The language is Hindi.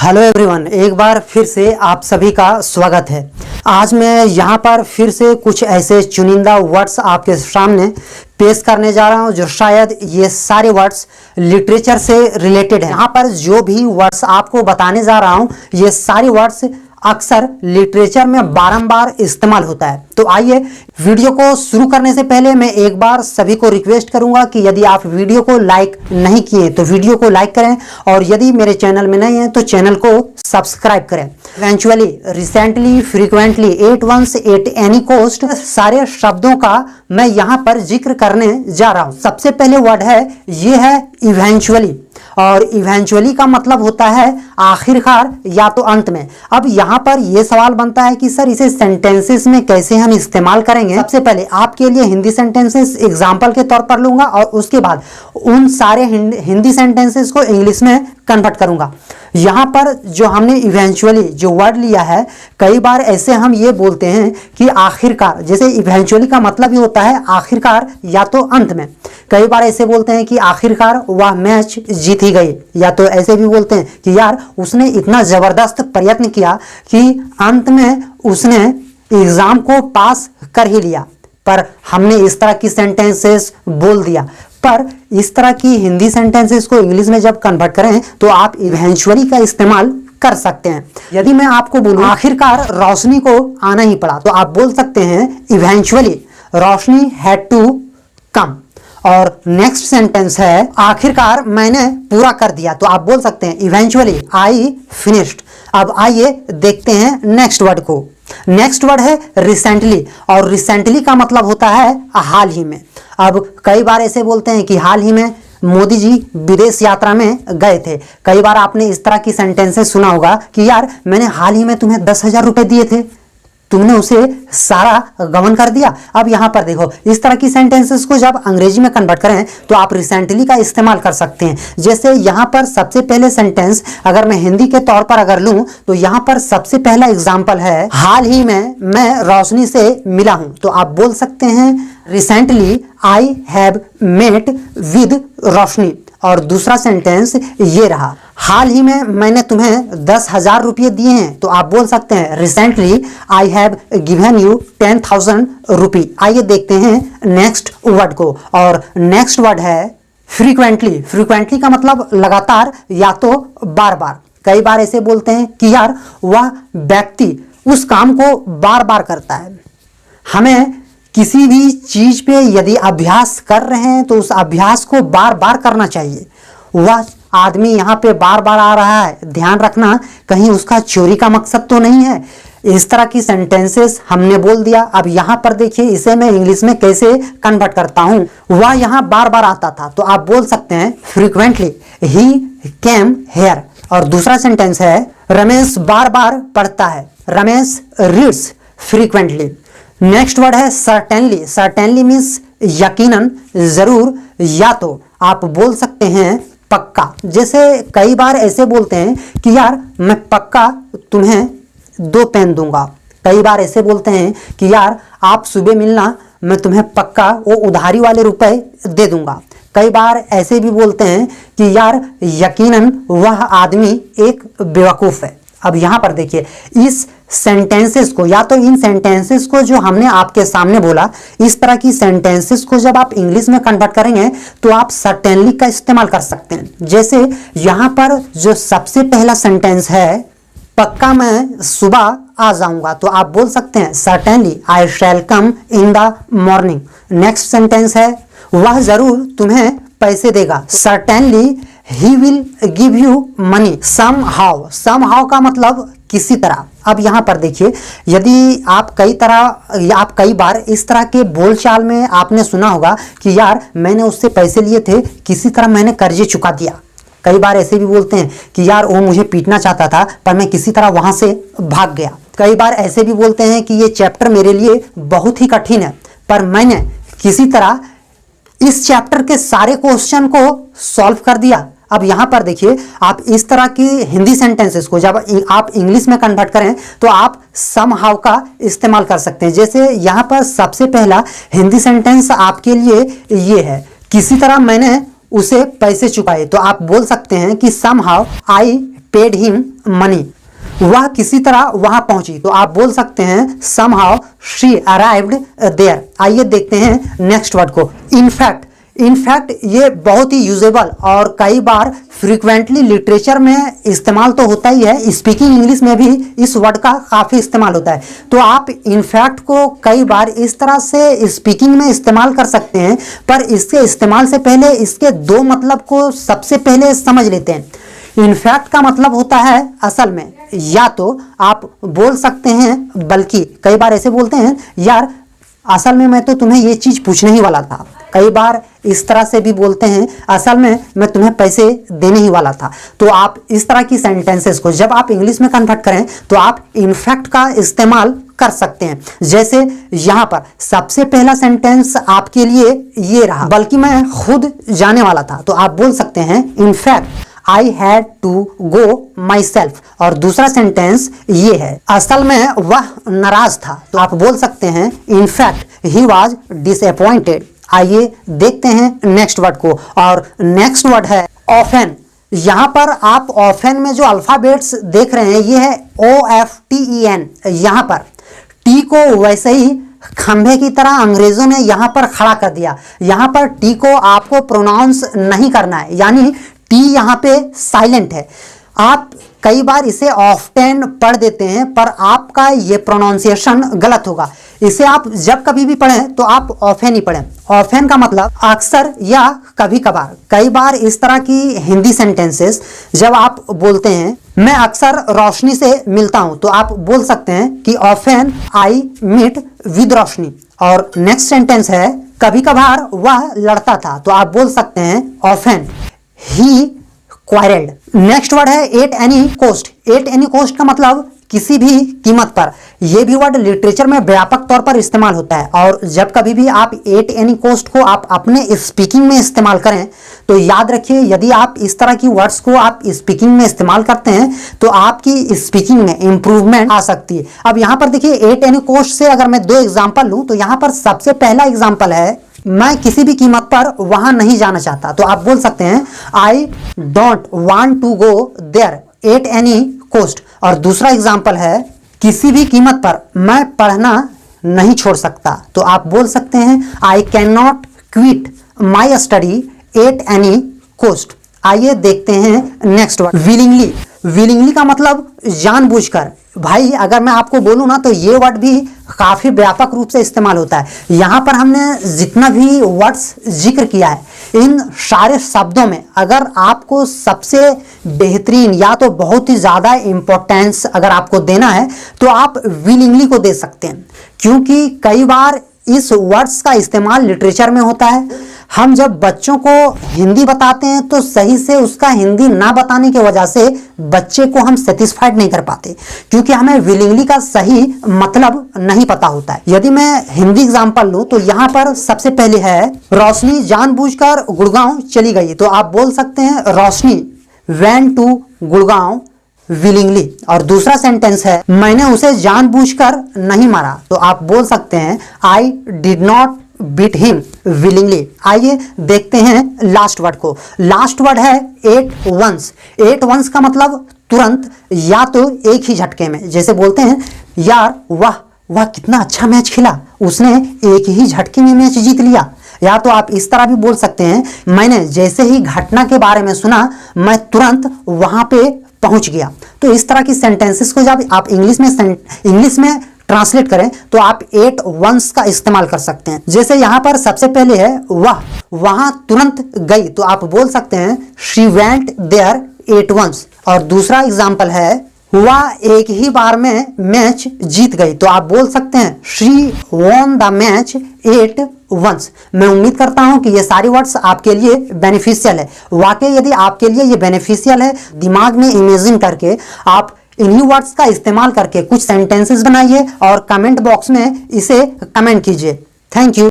हेलो एवरीवन, एक बार फिर से आप सभी का स्वागत है। आज मैं यहाँ पर फिर से कुछ ऐसे चुनिंदा वर्ड्स आपके सामने पेश करने जा रहा हूँ जो शायद ये सारे वर्ड्स लिटरेचर से रिलेटेड है। यहाँ पर जो भी वर्ड्स आपको बताने जा रहा हूँ ये सारे वर्ड्स अक्सर लिटरेचर में बारंबार इस्तेमाल होता है। तो आइए वीडियो को शुरू करने से पहले मैं एक बार सभी को रिक्वेस्ट करूंगा कि यदि आप वीडियो को लाइक नहीं किए तो वीडियो को लाइक करें और यदि मेरे चैनल में नहीं है तो चैनल को सब्सक्राइब करें। Eventually, recently, frequently, at once, at any cost, सारे शब्दों का मैं यहाँ पर जिक्र करने जा रहा हूँ। सबसे पहले वर्ड है, ये है इवेंचुअली, और इवेंचुअली का मतलब होता है आखिरकार या तो अंत में। अब यहाँ पर यह सवाल बनता है कि सर इसे सेंटेंसेस में कैसे हम इस्तेमाल करेंगे। सबसे पहले आपके लिए हिंदी सेंटेंसेस एग्जाम्पल के तौर पर लूंगा और उसके बाद उन सारे हिंदी सेंटेंसेस को इंग्लिश में कन्वर्ट करूंगा। यहाँ पर जो हमने इवेंचुअली जो वर्ड लिया है, कई बार ऐसे हम ये बोलते हैं कि आखिरकार, जैसे इवेंचुअली का मतलब ये होता है आखिरकार या तो अंत में। कई बार ऐसे बोलते हैं कि आखिरकार वह मैच जीत ही गई, या तो ऐसे भी बोलते हैं कि यार उसने इतना जबरदस्त प्रयत्न किया कि अंत में उसने एग्जाम को पास कर ही लिया। पर हमने इस तरह की सेंटेंसेस बोल दिया। पर इस तरह की हिंदी सेंटेंसेस को इंग्लिश में जब कन्वर्ट करें तो आप इवेंचुअली का इस्तेमाल कर सकते हैं। यदि मैं आपको बोलूं आखिरकार रोशनी को आना ही पड़ा, तो आप बोल सकते हैं eventually Roshni had to come. और नेक्स्ट सेंटेंस है, आखिरकार मैंने पूरा कर दिया, तो आप बोल सकते हैं इवेंचुअली आई फिनिश्ड। अब आइए देखते हैं नेक्स्ट वर्ड को। नेक्स्ट वर्ड है रिसेंटली, और रिसेंटली का मतलब होता है हाल ही में। अब कई बार ऐसे बोलते हैं कि हाल ही में मोदी जी विदेश यात्रा में गए थे। कई बार आपने इस तरह की सेंटेंसेस सुना होगा कि यार मैंने हाल ही में तुम्हें 10,000 रुपए दिए थे, तुमने उसे सारा गवन कर दिया। अब यहाँ पर देखो, इस तरह की सेंटेंसेस को जब अंग्रेजी में कन्वर्ट करें तो आप रिसेंटली का इस्तेमाल कर सकते हैं। जैसे यहाँ पर सबसे पहले सेंटेंस अगर मैं हिंदी के तौर पर अगर लूँ तो यहाँ पर सबसे पहला एग्जाम्पल है, हाल ही में मैं रोशनी से मिला हूँ। तो आप बोल सकते हैं recently I have met with Roshni. और दूसरा सेंटेंस ये रहा, हाल ही में मैंने तुम्हें 10,000 रुपये दिए हैं। तो आप बोल सकते हैं recently I have given you 10,000 रुपी। आइए देखते हैं नेक्स्ट वर्ड को। और नेक्स्ट वर्ड है फ्रीक्वेंटली। फ्रीक्वेंटली का मतलब लगातार या तो बार बार। कई बार ऐसे बोलते हैं कि यार वह व्यक्ति उस काम को बार बार करता है। हमें किसी भी चीज पे यदि अभ्यास कर रहे हैं तो उस अभ्यास को बार बार करना चाहिए। वह आदमी यहाँ पे बार बार आ रहा है, ध्यान रखना कहीं उसका चोरी का मकसद तो नहीं है। इस तरह की सेंटेंसेस हमने बोल दिया। अब यहाँ पर देखिए इसे मैं इंग्लिश में कैसे कन्वर्ट करता हूँ। वह यहाँ बार बार आता था, तो आप बोल सकते हैं फ्रीक्वेंटली ही केम हेयर। और दूसरा सेंटेंस है, रमेश बार बार पढ़ता है, Ramesh reads frequently. Next word है सर्टेनली। सर्टेनली मीन्स यकीनन, जरूर, या तो आप बोल सकते हैं पक्का। जैसे कई बार ऐसे बोलते हैं कि यार मैं पक्का तुम्हें 2 पेन दूंगा। कई बार ऐसे बोलते हैं कि यार आप सुबह मिलना, मैं तुम्हें पक्का वो उधारी वाले रुपए दे दूंगा। कई बार ऐसे भी बोलते हैं कि यार यकीनन वह आदमी एक बेवकूफ़ है। अब यहाँ पर देखिए इस सेंटेंसेस को, या तो इन सेंटेंसेस को जो हमने आपके सामने बोला, इस तरह की सेंटेंसेस को जब आप इंग्लिश में कन्वर्ट करेंगे तो आप सर्टेनली का इस्तेमाल कर सकते हैं। जैसे यहाँ पर जो सबसे पहला सेंटेंस है, पक्का मैं सुबह आ जाऊंगा, तो आप बोल सकते हैं certainly I shall come in the morning. Next sentence है, वह जरूर तुम्हें पैसे देगा, certainly he will give you money somehow. Somehow का मतलब किसी तरह। अब यहाँ पर देखिए, यदि आप कई बार इस तरह के बोलचाल में आपने सुना होगा कि यार मैंने उससे पैसे लिए थे, किसी तरह मैंने कर्जे चुका दिया। कई बार ऐसे भी बोलते हैं कि यार वो मुझे पीटना चाहता था पर मैं किसी तरह वहां से भाग गया। कई बार ऐसे भी बोलते हैं कि ये चैप्टर मेरे लिए बहुत ही कठिन है पर मैंने किसी तरह इस चैप्टर के सारे क्वेश्चन को सॉल्व कर दिया। अब यहाँ पर देखिए, आप इस तरह की हिंदी सेंटेंसेस को जब आप इंग्लिश में कन्वर्ट करें तो आप समहाउ का इस्तेमाल कर सकते हैं। जैसे यहाँ पर सबसे पहला हिंदी सेंटेंस आपके लिए ये है, किसी तरह मैंने उसे पैसे चुकाए, तो आप बोल सकते हैं कि somehow I paid him money, वह किसी तरह वहां पहुंची। तो आप बोल सकते हैं somehow she arrived there। आइए देखते हैं नेक्स्ट वर्ड को, इनफैक्ट। इनफैक्ट ये बहुत ही यूजेबल और कई बार फ्रीक्वेंटली लिटरेचर में इस्तेमाल तो होता ही है, स्पीकिंग इंग्लिश में भी इस वर्ड का काफ़ी इस्तेमाल होता है। तो आप इनफैक्ट को कई बार इस तरह से स्पीकिंग में इस्तेमाल कर सकते हैं, पर इसके इस्तेमाल से पहले इसके दो मतलब को सबसे पहले समझ लेते हैं। इनफैक्ट का मतलब होता है असल में, या तो आप बोल सकते हैं, बल्कि कई बार ऐसे बोलते हैं, यार असल में मैं तो तुम्हें ये चीज़ पूछने ही वाला था। कई बार इस तरह से भी बोलते हैं, असल में मैं तुम्हें पैसे देने ही वाला था। तो आप इस तरह की सेंटेंसेस को जब आप इंग्लिश में कन्वर्ट करें तो आप इनफैक्ट का इस्तेमाल कर सकते हैं। जैसे यहाँ पर सबसे पहला सेंटेंस आपके लिए ये रहा, बल्कि मैं खुद जाने वाला था। तो आप बोल सकते हैं in fact I had to go myself. और दूसरा सेंटेंस ये है, असल में वह नाराज था। तो आप बोल सकते हैं इनफैक्ट ही वॉज डिसअपॉइंटेड। आइए देखते हैं नेक्स्ट वर्ड को, और नेक्स्ट वर्ड है ऑफेन। यहाँ पर आप ऑफेन में जो अल्फाबेट्स देख रहे हैं ये है OFTEN। यहाँ पर टी को वैसे ही खंभे की तरह अंग्रेजों ने यहाँ पर खड़ा कर दिया। यहाँ पर टी को आपको प्रोनाउंस नहीं करना है, यानी टी यहाँ पे साइलेंट है। आप कई बार इसे ऑफ्टेन पढ़ देते हैं, पर आपका ये प्रोनाउंसिएशन गलत होगा। इसे आप जब कभी भी पढ़ें तो आप ऑफेन ही पढ़ें। ऑफेन का मतलब अक्सर या कभी कभार। कई बार इस तरह की हिंदी सेंटेंसेस जब आप बोलते हैं, मैं अक्सर रोशनी से मिलता हूं, तो आप बोल सकते हैं कि often I meet with Roshni. और नेक्स्ट सेंटेंस है कभी कभार वह लड़ता था, तो आप बोल सकते हैं often he quarrelled. Next word है at any cost. At any cost का मतलब किसी भी कीमत पर। यह भी वर्ड लिटरेचर में व्यापक तौर पर इस्तेमाल होता है, और जब कभी भी आप एट एनी कोस्ट को आप अपने स्पीकिंग में इस्तेमाल करें तो याद रखिए, यदि आप इस तरह की वर्ड्स को आप स्पीकिंग में इस्तेमाल करते हैं तो आपकी स्पीकिंग में इंप्रूवमेंट आ सकती है। अब यहाँ पर देखिए, एट एनी कोस्ट से अगर मैं दो एग्जाम्पल लूँ तो यहाँ पर सबसे पहला एग्जाम्पल है, मैं किसी भी कीमत पर वहां नहीं जाना चाहता। तो आप बोल सकते हैं I don't want to go there at any cost. और दूसरा एग्जाम्पल है, किसी भी कीमत पर मैं पढ़ना नहीं छोड़ सकता। तो आप बोल सकते हैं I cannot quit my study at any cost. आइए देखते हैं नेक्स्ट वर्ड, विलिंगली। विलिंगली का मतलब जानबूझकर। भाई अगर मैं आपको बोलूं ना तो ये वर्ड भी काफ़ी व्यापक रूप से इस्तेमाल होता है। यहाँ पर हमने जितना भी वर्ड्स जिक्र किया है, इन सारे शब्दों में अगर आपको सबसे बेहतरीन या तो बहुत ही ज़्यादा इम्पोर्टेंस अगर आपको देना है तो आप विलिंगली को दे सकते हैं, क्योंकि कई बार इस वर्ड्स का इस्तेमाल लिटरेचर में होता है। हम जब बच्चों को हिंदी बताते हैं तो सही से उसका हिंदी ना बताने की वजह से बच्चे को हम सेटिस्फाइड नहीं कर पाते, क्योंकि हमें विलिंगली का सही मतलब नहीं पता होता है। यदि मैं हिंदी एग्जांपल लूं तो यहाँ पर सबसे पहले है, रोशनी जानबूझकर गुड़गांव चली गई। तो आप बोल सकते हैं रोशनी वेंट टू गुड़गांव विलिंगली। और दूसरा सेंटेंस है, मैंने उसे जानबूझकर नहीं मारा। तो आप बोल सकते हैं I did not beat him willingly. आइए देखते हैं लास्ट वर्ड को। लास्ट वर्ड है एट वंस। एट वंस का मतलब तुरंत या तो एक ही झटके में। जैसे बोलते हैं यार वाह कितना अच्छा मैच खेला, उसने एक ही झटके में मैच जीत लिया। या तो आप इस तरह भी बोल सकते हैं, मैंने जैसे ही घटना के बारे में सुना मैं तुरंत वहां पे पहुंच गया। तो इस तरह की सेंटेंसेस को जब आप इंग्लिश में ट्रांसलेट करें तो आप एट वंस का इस्तेमाल कर सकते हैं। जैसे यहाँ पर सबसे पहले है वहां तुरंत गई। तो आप बोल सकते हैं she went there at once. और दूसरा एग्जाम्पल है, वह एक ही बार में मैच जीत गई। तो आप बोल सकते हैं she won the match at once. मैं उम्मीद करता हूं कि ये सारी वर्ड्स आपके लिए बेनिफिशियल है। वाकई यदि आपके लिए ये बेनिफिशियल है, दिमाग में इमेजिन करके आप इन्हीं वर्ड्स का इस्तेमाल करके कुछ सेंटेंसेस बनाइए और कमेंट बॉक्स में इसे कमेंट कीजिए। Thank you.